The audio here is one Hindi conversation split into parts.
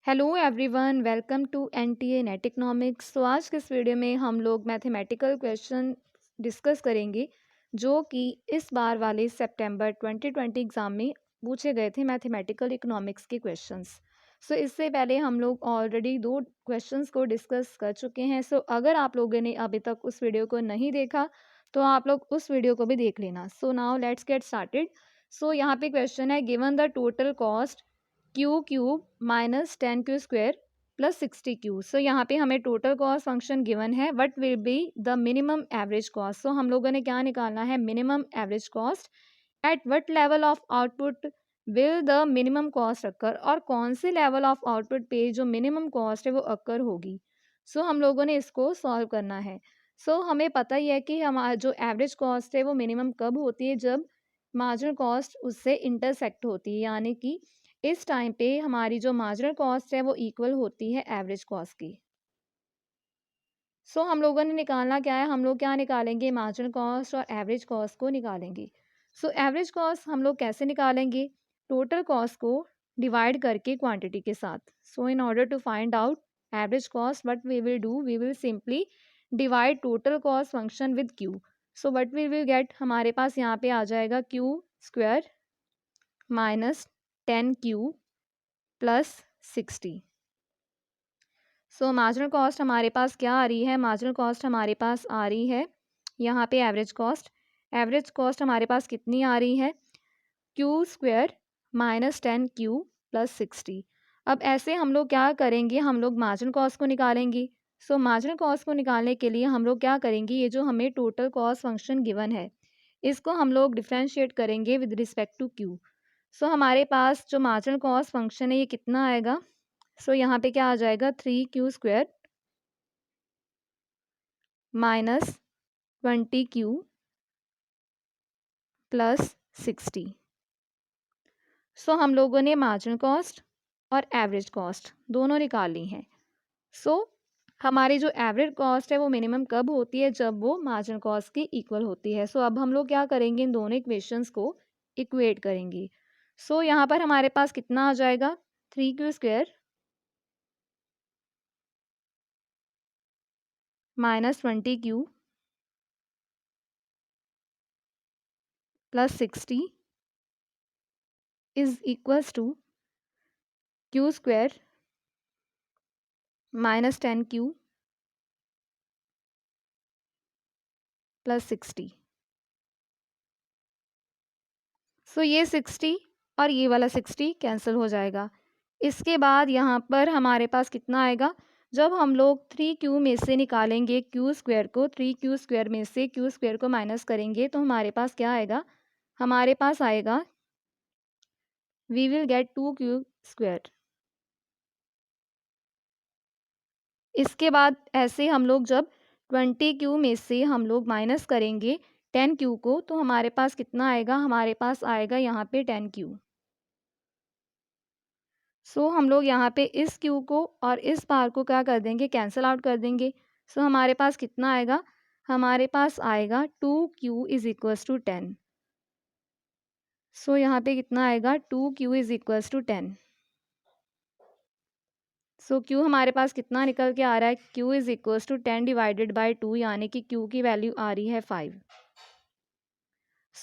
Hello everyone, welcome to NTA NET economics. तो आज के इस वीडियो में हम लोग मैथमेटिकल क्वेश्चन डिस्कस करेंगे जो कि इस बार वाले सितंबर 2020 एग्ज़ाम में पूछे गए थे मैथमेटिकल इकोनॉमिक्स के क्वेश्चंस। इससे पहले हम लोग ऑलरेडी दो क्वेश्चंस को डिस्कस कर चुके हैं। अगर आप लोगों ने अभी तक उस वीडियो को नहीं देखा तो आप लोग उस वीडियो को भी देख लेना। Now let's get started. यहाँ पे क्वेश्चन है, given the total cost Q cube minus 10 Q square plus 60 Q. यहाँ पे हमें टोटल कॉस्ट फंक्शन गिवन है, what will be the minimum average cost. हम लोगों ने क्या निकालना है, minimum average cost. At what level of output will the minimum cost occur, और कौन से लेवल ऑफ आउटपुट पे जो मिनिमम कॉस्ट है वो अक्कर होगी। हम लोगों ने इसको सॉल्व करना है। हमें पता ही है कि हमारा जो एवरेज कॉस्ट है वो मिनिमम कब होती है, जब मार्जिनल कॉस्ट उससे इंटरसेक्ट होती है, यानी कि इस टाइम पे हमारी जो मार्जिनल कॉस्ट है वो इक्वल होती है एवरेज कॉस्ट की। हम लोगों ने निकालना क्या है, हम लोग क्या निकालेंगे, मार्जिनल कॉस्ट और एवरेज कॉस्ट को निकालेंगे। एवरेज कॉस्ट हम लोग कैसे निकालेंगे, टोटल कॉस्ट को डिवाइड करके क्वांटिटी के साथ। In order to find out average cost, what we will do, we will simply divide total cost function with Q. What we will get, हमारे पास यहाँ पे आ जाएगा Q square minus 10 Q plus 60। Marginal cost हमारे पास क्या आ रही है, मार्जिनल कॉस्ट हमारे पास आ रही है यहाँ पे एवरेज कॉस्ट। एवरेज कॉस्ट हमारे पास कितनी आ रही है, Q square minus 10 Q plus 60। अब ऐसे हम लोग क्या करेंगे, हम लोग मार्जिनल कॉस्ट को निकालेंगे। मार्जिनल कॉस्ट को निकालने के लिए हम लोग क्या करेंगे, ये जो हमें टोटल कॉस्ट फंक्शन गिवन है इसको हम लोग डिफ्रेंशिएट करेंगे विद रिस्पेक्ट टू क्यू। हमारे पास जो मार्जिनल कॉस्ट फंक्शन है ये कितना आएगा, यहाँ पे क्या आ जाएगा, 3 Q square minus 20 Q plus 60। हम लोगों ने मार्जिनल कॉस्ट और एवरेज कॉस्ट दोनों निकाल ली हैं। हमारी जो एवरेज कॉस्ट है वो मिनिमम कब होती है, जब वो मार्जिनल कॉस्ट की इक्वल होती है। अब हम लोग क्या करेंगे, इन दोनों इक्वेशंस को इक्वेट करेंगे। यहाँ पर हमारे पास कितना आ जाएगा, 3 Q square minus 20 Q plus 60 is equals to Q square minus 10 Q plus 60। ये 60 और ये वाला 60 कैंसिल हो जाएगा। इसके बाद यहाँ पर हमारे पास कितना आएगा, जब हम लोग 3 क्यू में से निकालेंगे क्यू स्क्वायर को, 3 क्यू स्क्वायर में से क्यू स्क्वायर को माइनस करेंगे तो हमारे पास क्या आएगा, हमारे पास आएगा we will get 2 Q square. इसके बाद ऐसे हम लोग जब 20 क्यू में से हम लोग माइनस करेंगे 10 क्यू को तो हमारे पास कितना आएगा, हमारे पास आएगा यहाँ पे 10 क्यू। हम लोग यहाँ पे इस क्यू को और इस पार को क्या कर देंगे, कैंसिल आउट कर देंगे। हमारे पास कितना आएगा, हमारे पास आएगा 2 क्यू इज इक्वल्स टू 10। यहाँ पे कितना आएगा, 2 Q is equals to 10। Q हमारे पास कितना निकल के आ रहा है, Q is equals to 10 divided by 2, यानी कि क्यू की वैल्यू आ रही है 5।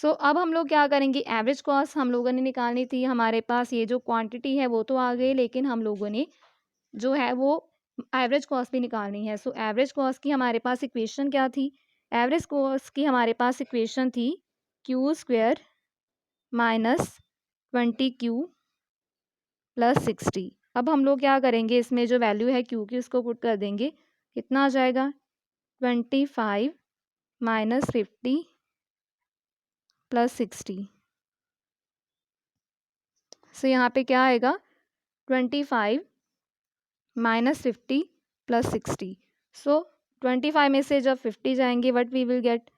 अब हम लोग क्या करेंगे, एवरेज कॉस्ट हम लोगों ने निकालनी थी। हमारे पास ये जो क्वांटिटी है वो तो आ गई, लेकिन हम लोगों ने जो है वो एवरेज कॉस्ट भी निकालनी है। एवरेज कॉस्ट की हमारे पास इक्वेशन क्या थी, एवरेज कॉस्ट की हमारे पास इक्वेशन थी Q square minus 20 Q plus 60। अब हम लोग क्या करेंगे, इसमें जो वैल्यू है क्यू की उसको पुट कर देंगे, कितना आ जाएगा, 25 माइनस 50 प्लस 60। यहाँ पे क्या आएगा, 25 माइनस 50 प्लस 60। 25 में से जब 50 जाएंगे व्हाट वी विल गेट,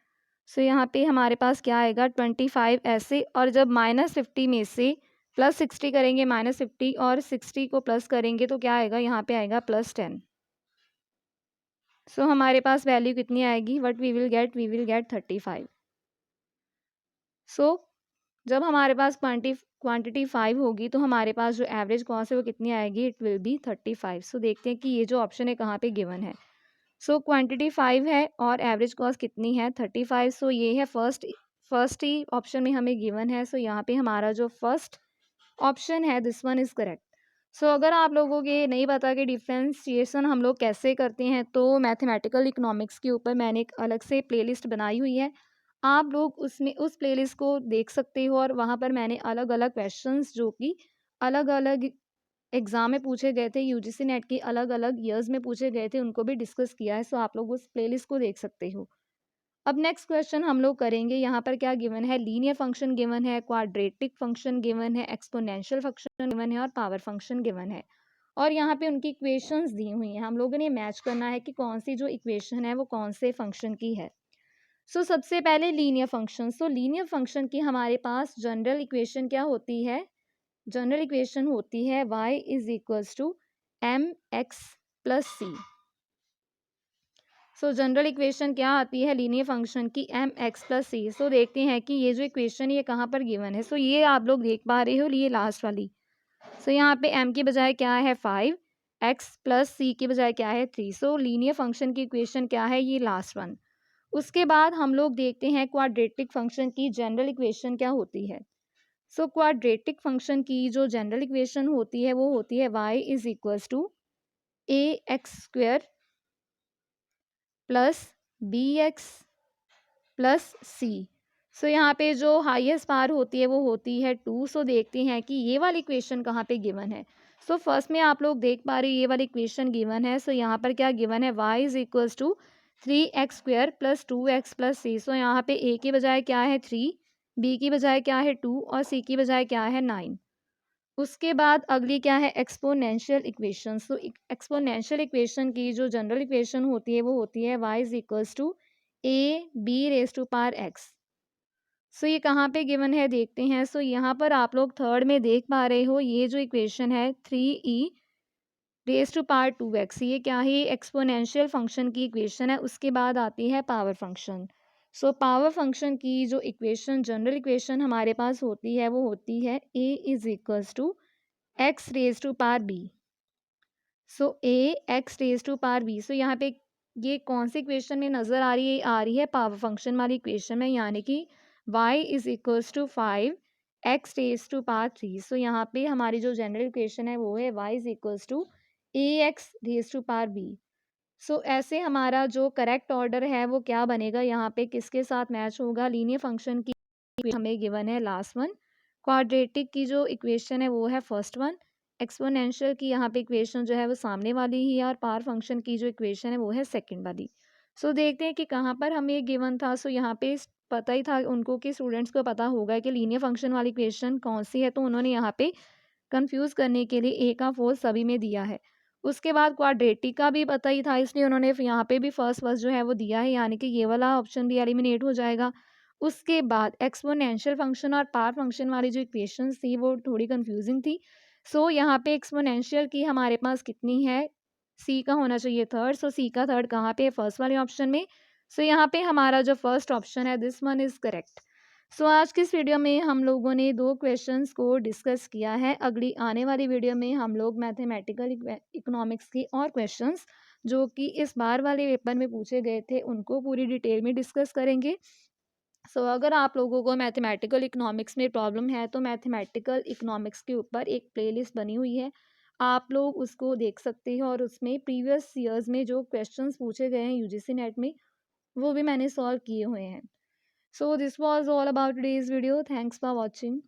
यहाँ पे हमारे पास क्या आएगा, 25 ऐसे, और जब माइनस 50 में से प्लस 60 करेंगे, माइनस 50 और 60 को प्लस करेंगे तो क्या आएगा, यहाँ पे आएगा प्लस 10। हमारे पास वैल्यू कितनी आएगी, व्हाट वी विल गेट 35। जब हमारे पास क्वांटिटी 5 होगी तो हमारे पास जो एवरेज कॉस्ट है वो कितनी आएगी, इट विल बी 35। सो देखते हैं कि ये जो ऑप्शन है कहाँ पे गिवन है। सो क्वांटिटी 5 है और एवरेज कॉस्ट कितनी है, 35। सो ये है फर्स्ट ही ऑप्शन में हमें गिवन है। सो यहाँ पे हमारा जो फर्स्ट ऑप्शन है दिस वन इज़ करेक्ट। सो अगर आप लोगों को ये नहीं पता कि डिफ्रेंशिएशन हम लोग कैसे करते हैं, तो मैथमेटिकल इकोनॉमिक्स के ऊपर मैंने एक अलग से प्लेलिस्ट बनाई हुई है, आप लोग उसमें उस प्लेलिस्ट को देख सकते हो। और वहाँ पर मैंने अलग अलग क्वेश्चंस जो कि अलग अलग एग्ज़ाम में पूछे गए थे, यूजीसी नेट के अलग अलग ईयर्स में पूछे गए थे, उनको भी डिस्कस किया है। सो आप लोग उस प्लेलिस्ट को देख सकते हो। अब नेक्स्ट क्वेश्चन हम लोग करेंगे। यहाँ पर क्या गिवन है, लीनियर फंक्शन गिवन है, क्वाड्रेटिक फंक्शन गिवन है, एक्सपोनेंशियल फंक्शन गिवन है और पावर फंक्शन गिवन है। और यहाँ पे उनकी इक्वेशंस दी हुई हैं, हम लोगों ने मैच करना है कि कौन सी जो इक्वेशन है वो कौन से फंक्शन की है। सो सबसे पहले लीनियर फंक्शन। सो लीनियर फंक्शन की हमारे पास जनरल इक्वेशन क्या होती है, जनरल इक्वेशन होती है y is equals to M X plus C. So general equation क्या आती है लीनियर फंक्शन की, M X plus C. So देखते हैं कि ये जो इक्वेशन ये कहाँ पर गिवन है। सो ये आप लोग देख पा रहे हो, ये लास्ट वाली। सो यहाँ पे m की बजाय क्या है 5, x प्लस सी की बजाय क्या है 3। सो लीनियर फंक्शन की इक्वेशन क्या है, ये लास्ट वन। उसके बाद हम लोग देखते हैं क्वाड्रेटिक फंक्शन की जनरल इक्वेशन क्या होती है। सो क्वाड्रेटिक फंक्शन की जो जनरल इक्वेशन होती है वो होती है y is equals to A X square plus B X plus C. So यहाँ पे जो हाईएस्ट पावर होती है वो होती है 2। सो देखते हैं कि ये वाली इक्वेशन कहाँ पे गिवन है। सो फर्स्ट में आप लोग देख पा रहे हो ये वाली इक्वेशन गिवन है। सो यहाँ पर क्या गिवन है, y is equals to 3x square plus 2x plus C. So यहाँ पे a की बजाय क्या है 3, b की बजाय क्या है 2 और c की बजाय क्या है 9। उसके बाद अगली क्या है, exponential equation. So exponential equation की जो जनरल इक्वेशन होती है वो होती है y is equals to A B raise to power X. So ये कहाँ पे गिवन है देखते हैं। सो यहाँ पर आप लोग थर्ड में देख पा रहे हो ये जो इक्वेशन है 3e raise to power 2x, ये क्या है, एक्सपोनेंशियल फंक्शन की इक्वेशन है। उसके बाद आती है power function. So power function की जो इक्वेशन जनरल इक्वेशन हमारे पास होती है वो होती है a is equals to X raise to power B. So A X raise to power B. So यहाँ पे ये कौन सी इक्वेशन में नज़र आ रही है, आ रही है पावर फंक्शन वाली इक्वेशन में, यानी कि y is equals to 5 X raise to power 3। So यहाँ पे हमारी जो जनरल इक्वेशन है वो है y is equals to A X raise to power B. So ऐसे हमारा जो करेक्ट ऑर्डर है वो क्या बनेगा, यहाँ पे किसके साथ मैच होगा, लीनियर फंक्शन की हमें गिवन है लास्ट वन, क्वाड्रेटिक की जो इक्वेशन है वो है फर्स्ट वन, एक्सपोनेंशियल की यहाँ पे इक्वेशन जो है वो सामने वाली ही है और पावर फंक्शन की जो इक्वेशन है वो है सेकंड वाली। सो देखते हैं कि कहाँ पर हमें गिवन था। सो यहाँ पे पता ही था उनको कि स्टूडेंट्स को पता होगा कि लीनियर फंक्शन वाली इक्वेशन कौन सी है, तो उन्होंने यहाँ पे कंफ्यूज करने के लिए ए का फोर सभी में दिया है। उसके बाद क्वाड्रेटिक का भी पता ही था, इसलिए उन्होंने यहाँ पे भी फर्स्ट फर्स्ट जो है वो दिया है, यानी कि ये वाला ऑप्शन भी एलिमिनेट हो जाएगा। उसके बाद एक्सपोनेंशियल फंक्शन और पावर फंक्शन वाली जो इक्वेशंस थी वो थोड़ी कंफ्यूजिंग थी। सो यहाँ पे एक्सपोनेंशियल की हमारे पास कितनी है, सी का होना चाहिए थर्ड। सो सी का थर्ड कहाँ पे है, फर्स्ट वाले ऑप्शन में। सो यहाँ पे हमारा जो फर्स्ट ऑप्शन है दिस वन इज़ करेक्ट। सो आज की इस वीडियो में हम लोगों ने दो क्वेश्चंस को डिस्कस किया है। अगली आने वाली वीडियो में हम लोग मैथमेटिकल इकोनॉमिक्स की और क्वेश्चंस जो कि इस बार वाले पेपर में पूछे गए थे उनको पूरी डिटेल में डिस्कस करेंगे। सो अगर आप लोगों को मैथमेटिकल इकोनॉमिक्स में प्रॉब्लम है तो मैथमेटिकल इकोनॉमिक्स के ऊपर एक प्लेलिस्ट बनी हुई है, आप लोग उसको देख सकते हो और उसमें प्रीवियस ईयर्स में जो क्वेश्चंस पूछे गए हैं यूजीसी नेट में वो भी मैंने सॉल्व किए हुए हैं। So this was all about today's video, thanks for watching.